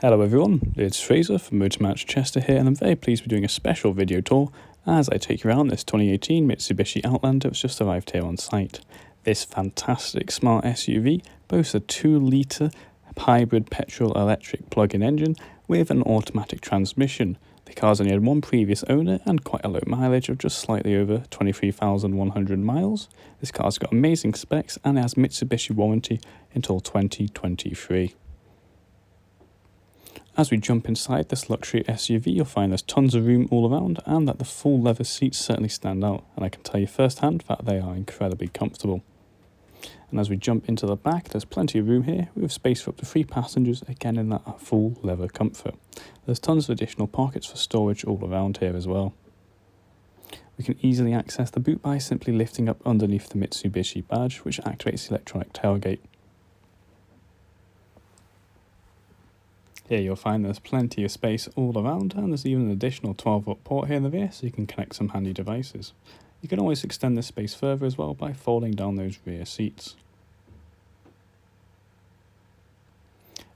Hello everyone, it's Fraser from Motormatch Chester here, and I'm very pleased to be doing a special video tour as I take you around this 2018 Mitsubishi Outlander that's just arrived here on site. This fantastic smart SUV boasts a 2-litre hybrid petrol-electric plug-in engine with an automatic transmission. The car's only had one previous owner and quite a low mileage of just slightly over 23,100 miles. This car's got amazing specs and it has Mitsubishi warranty until 2023. As we jump inside this luxury SUV, you'll find there's tons of room all around and that the full leather seats certainly stand out, and I can tell you firsthand that they are incredibly comfortable. And as we jump into the back, there's plenty of room here with space for up to 3 passengers, again in that full leather comfort. There's tons of additional pockets for storage all around here as well. We can easily access the boot by simply lifting up underneath the Mitsubishi badge, which activates the electronic tailgate. Here you'll find there's plenty of space all around, and there's even an additional 12-volt port here in the rear so you can connect some handy devices. You can always extend this space further as well by folding down those rear seats.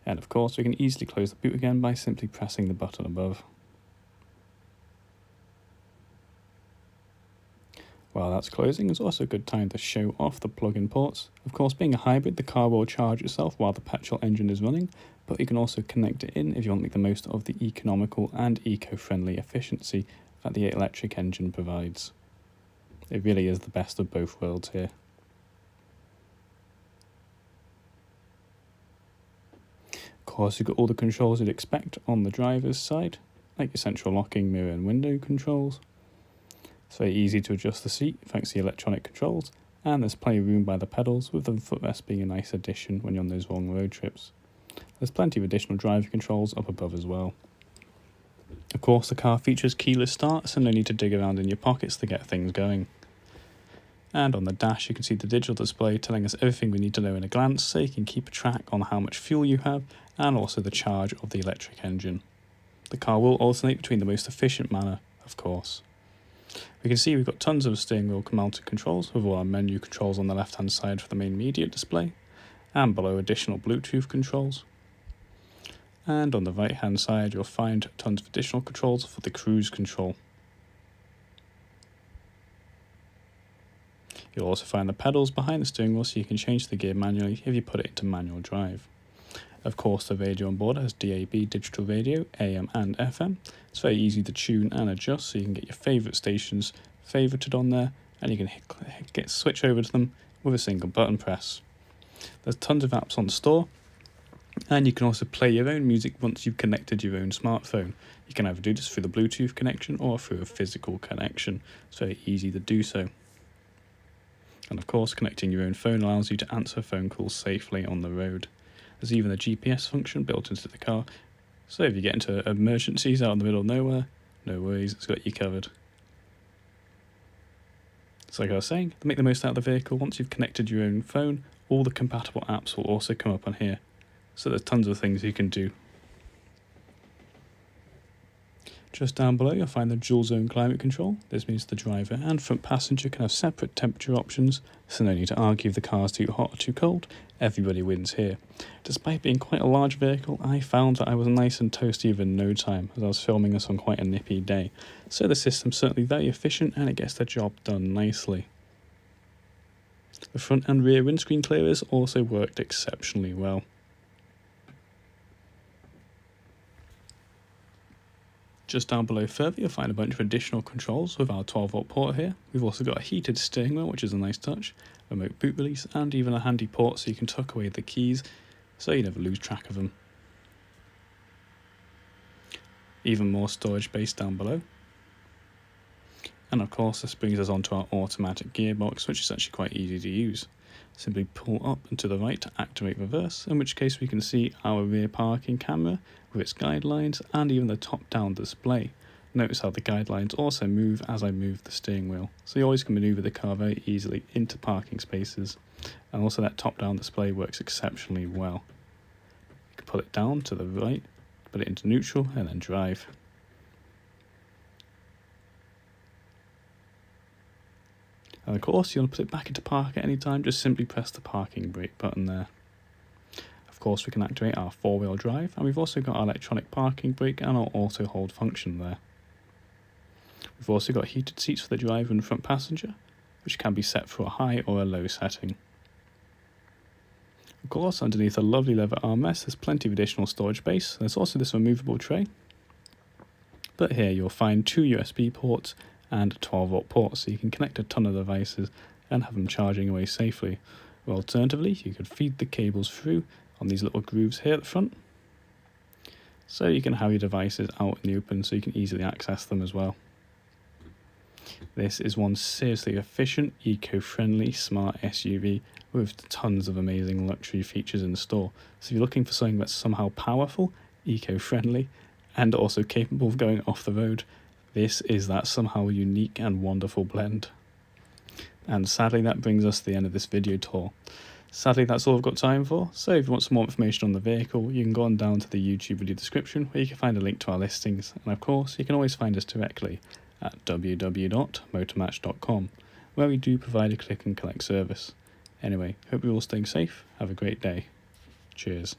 And of course we can easily close the boot again by simply pressing the button above. While that's closing, it's also a good time to show off the plug-in ports. Of course, being a hybrid, the car will charge itself while the petrol engine is running, but you can also connect it in if you want to make the most of the economical and eco-friendly efficiency that the electric engine provides. It really is the best of both worlds here. Of course, you've got all the controls you'd expect on the driver's side, like your central locking, mirror and window controls. It's very easy to adjust the seat thanks to the electronic controls, and there's plenty of room by the pedals, with the footrest being a nice addition when you're on those long road trips. There's plenty of additional driver controls up above as well. Of course, the car features keyless start, so no need to dig around in your pockets to get things going. And on the dash you can see the digital display telling us everything we need to know in a glance, so you can keep a track on how much fuel you have and also the charge of the electric engine. The car will alternate between the most efficient manner, of course. We can see we've got tons of steering wheel mounted controls with all our menu controls on the left hand side for the main media display, and below additional Bluetooth controls. And on the right hand side you'll find tons of additional controls for the cruise control. You'll also find the pedals behind the steering wheel so you can change the gear manually if you put it into manual drive. Of course, the radio on board has DAB digital radio, AM and FM. It's very easy to tune and adjust, so you can get your favourite stations favorited on there, and you can switch over to them with a single button press. There's tons of apps on the store, and you can also play your own music once you've connected your own smartphone. You can either do this through the Bluetooth connection or through a physical connection. It's very easy to do so. And of course, connecting your own phone allows you to answer phone calls safely on the road. There's even a GPS function built into the car, so if you get into emergencies out in the middle of nowhere, no worries, it's got you covered. So like I was saying, to make the most out of the vehicle, once you've connected your own phone, all the compatible apps will also come up on here. So there's tons of things you can do. Just down below you'll find the dual zone climate control. This means the driver and front passenger can have separate temperature options, so no need to argue if the car's too hot or too cold. Everybody wins here. Despite being quite a large vehicle, I found that I was nice and toasty within no time, as I was filming this on quite a nippy day. So the system's certainly very efficient and it gets the job done nicely. The front and rear windscreen clearers also worked exceptionally well. Just down below further you'll find a bunch of additional controls with our 12-volt port here. We've also got a heated steering wheel, which is a nice touch, remote boot release, and even a handy port so you can tuck away the keys so you never lose track of them. Even more storage space down below. And of course this brings us onto our automatic gearbox, which is actually quite easy to use. Simply pull up and to the right to activate reverse, in which case we can see our rear parking camera with its guidelines and even the top-down display. Notice how the guidelines also move as I move the steering wheel, so you always can manoeuvre the car very easily into parking spaces. And also that top-down display works exceptionally well. You can pull it down to the right, put it into neutral and then drive. And of course, you want to put it back into park at any time, just simply press the parking brake button there. Of Of course, we can activate our 4-wheel drive, and we've also got our electronic parking brake and our auto hold function there. We've also got heated seats for the driver and front passenger, which can be set for a high or a low setting. Of course, underneath a lovely leather armrest, there's plenty of additional storage space. There's also this removable tray, but here you'll find 2 USB ports and a 12-volt port, so you can connect a ton of devices and have them charging away safely. Or alternatively, you could feed the cables through on these little grooves here at the front, so you can have your devices out in the open so you can easily access them as well. This is one seriously efficient, eco-friendly, smart SUV with tons of amazing luxury features in store. So if you're looking for something that's somehow powerful, eco-friendly, and also capable of going off the road, this is that somehow unique and wonderful blend. And sadly, that brings us to the end of this video tour. Sadly, that's all I've got time for, so if you want some more information on the vehicle, you can go on down to the YouTube video description where you can find a link to our listings, and of course, you can always find us directly at www.motormatch.com, where we do provide a click and collect service. Anyway, hope you're all staying safe, have a great day. Cheers.